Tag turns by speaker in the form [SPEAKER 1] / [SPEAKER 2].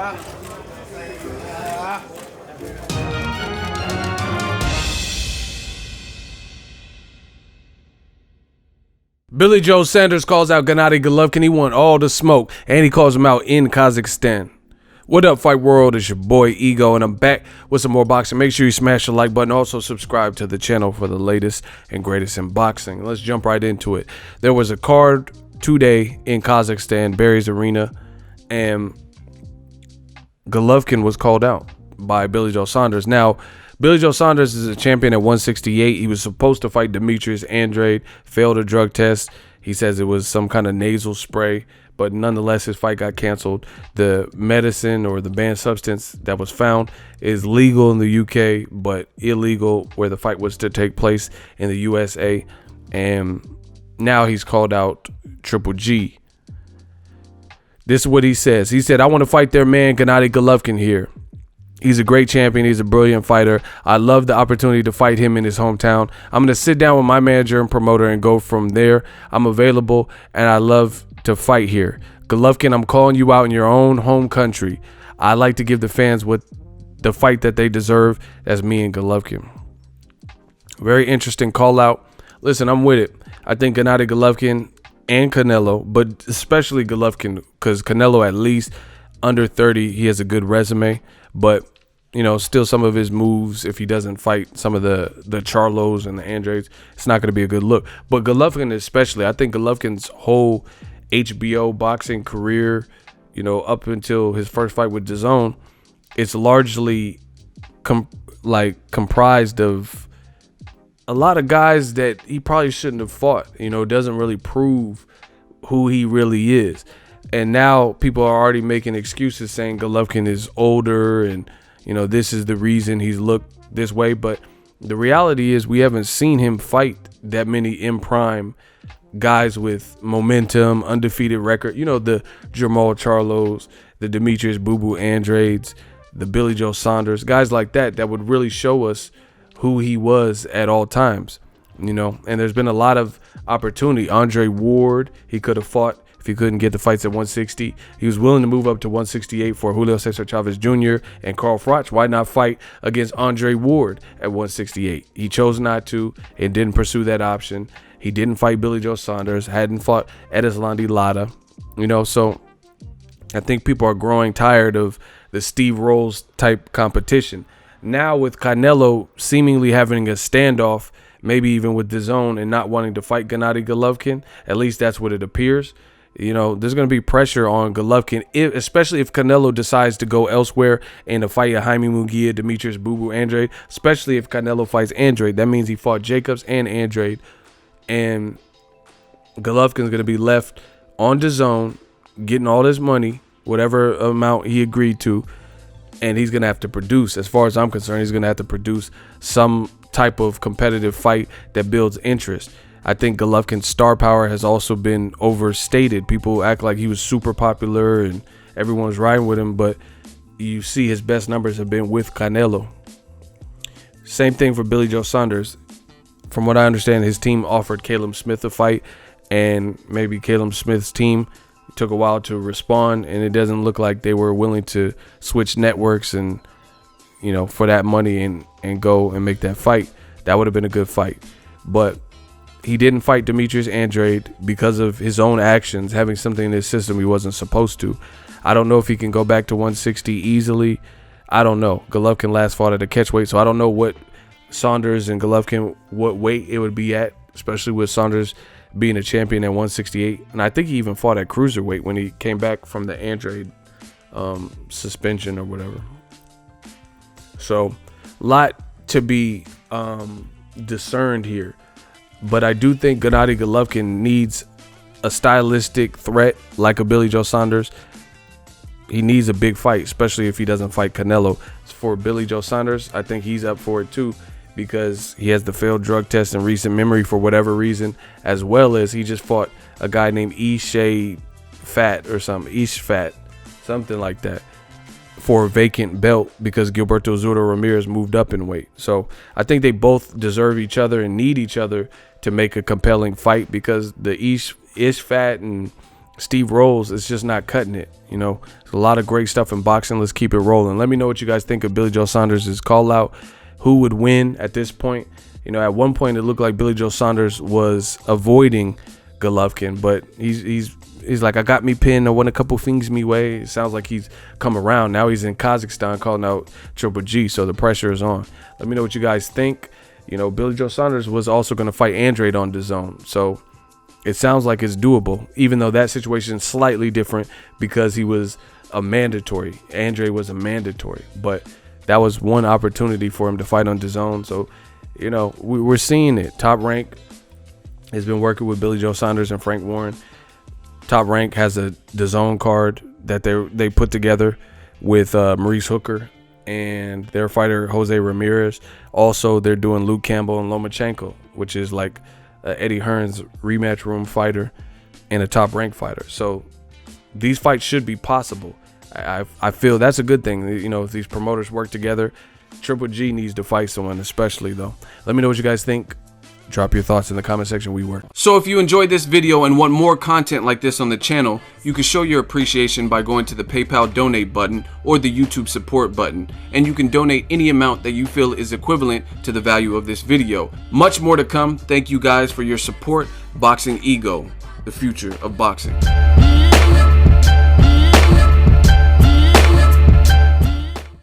[SPEAKER 1] Billy Joe Saunders calls out Gennady Golovkin. He want all the smoke, and he calls him out in Kazakhstan. What up, Fight World? It's your boy Ego, and I'm back with some more boxing. Make sure you smash the like button. Also, subscribe to the channel for the latest and greatest in boxing. Let's jump right into it. There was a card today in Kazakhstan, Barry's Arena, and Golovkin was called out by Billy Joe Saunders. Now, Billy Joe Saunders is a champion at 168. He was supposed to fight Demetrius Andrade, failed a drug test. He says it was some kind of nasal spray, but nonetheless, his fight got canceled. The medicine or the banned substance that was found is legal in the UK, but illegal where the fight was to take place in the USA. And now he's called out Triple G. This is what he says. He said, "I want to fight their man, Gennady Golovkin here. He's a great champion. He's a brilliant fighter. I love the opportunity to fight him in his hometown. I'm going to sit down with my manager and promoter and go from there. I'm available, and I love to fight here. Golovkin, I'm calling you out in your own home country. I like to give the fans what the fight that they deserve. That's me and Golovkin." Very interesting call out. Listen, I'm with it. I think Gennady Golovkin and Canelo, but especially Golovkin, because Canelo, at least under 30, he has a good resume. But you know, still some of his moves, if he doesn't fight some of the Charlos and the Andrades, it's not going to be a good look. But Golovkin especially, I think Golovkin's whole HBO boxing career, you know, up until his first fight with DAZN, it's largely comprised of a lot of guys that he probably shouldn't have fought. You know, doesn't really prove who he really is. And now people are already making excuses saying Golovkin is older and, you know, this is the reason he's looked this way. But the reality is we haven't seen him fight that many in prime guys with momentum, undefeated record. You know, the Jamal Charlos, the Demetrius Boo Boo Andrades, the Billy Joe Saunders, guys like that would really show us who he was at all times, you know. And there's been a lot of opportunity. Andre Ward, he could have fought if he couldn't get the fights at 160. He was willing to move up to 168 for Julio Cesar Chavez Jr. and Carl Froch. Why not fight against Andre Ward at 168? He chose not to and didn't pursue that option. He didn't fight Billy Joe Saunders, hadn't fought Edeslandi Lara, you know. So I think people are growing tired of the Steve Rolls type competition. Now with Canelo seemingly having a standoff, maybe even with DAZN, and not wanting to fight Gennady Golovkin, at least that's what it appears. You know, there's going to be pressure on Golovkin, especially if Canelo decides to go elsewhere and to fight Jaime Munguia, Demetrius Boo Boo Andrade, especially if Canelo fights Andrade. That means he fought Jacobs and Andrade. And Golovkin's going to be left on DAZN, getting all this money, whatever amount he agreed to, and he's going to have to produce. As far as I'm concerned, he's going to have to produce some type of competitive fight that builds interest. I think Golovkin's star power has also been overstated. People act like he was super popular and everyone's riding with him, but you see his best numbers have been with Canelo. Same thing for Billy Joe Saunders. From what I understand, his team offered Caleb Smith a fight, and maybe Caleb Smith's team took a while to respond, and it doesn't look like they were willing to switch networks and, you know, for that money and go and make that fight. That would have been a good fight. But he didn't fight Demetrius Andrade because of his own actions, having something in his system he wasn't supposed to. I don't know if he can go back to 160 easily. I don't know. Golovkin last fought at a catchweight, so I don't know what Saunders and Golovkin, what weight it would be at, especially with Saunders being a champion at 168. And I think he even fought at cruiserweight when he came back from the Andrade suspension or whatever. So, lot to be discerned here. But I do think Gennady Golovkin needs a stylistic threat like a Billy Joe Saunders. He needs a big fight, especially if he doesn't fight Canelo. For Billy Joe Saunders, I think he's up for it too, because he has the failed drug test in recent memory for whatever reason, as well as he just fought a guy named Ishai Fat or something like that, for a vacant belt because Gilberto Zurdo Ramirez moved up in weight. So I think they both deserve each other and need each other to make a compelling fight, because the Ish Fat and Steve Rolls is just not cutting it. You know, there's a lot of great stuff in boxing. Let's keep it rolling. Let me know what you guys think of Billy Joe Saunders' call out. Who would win at this point? You know, at one point it looked like Billy Joe Saunders was avoiding Golovkin, but he's like, I got me pinned. I won a couple things me way. It sounds like he's come around. Now he's in Kazakhstan calling out Triple G, so the pressure is on. Let me know what you guys think. You know, Billy Joe Saunders was also going to fight Andrade on DAZN, so it sounds like it's doable, even though that situation is slightly different because he was a mandatory. Andrade was a mandatory, but that was one opportunity for him to fight on DAZN. So, you know, we're seeing it. Top Rank has been working with Billy Joe Saunders and Frank Warren. Top Rank has a DAZN card that they put together with Maurice Hooker and their fighter Jose Ramirez. Also, they're doing Luke Campbell and Lomachenko, which is like Eddie Hearn's rematch room fighter and a Top Rank fighter. So these fights should be possible. I feel that's a good thing. You know, if these promoters work together. Triple G needs to fight someone, especially though. Let me know what you guys think. Drop your thoughts in the comment section. We work.
[SPEAKER 2] So if you enjoyed this video and want more content like this on the channel, you can show your appreciation by going to the PayPal donate button or the YouTube support button, and you can donate any amount that you feel is equivalent to the value of this video. Much more to come. Thank you guys for your support. Boxing Ego, the future of boxing.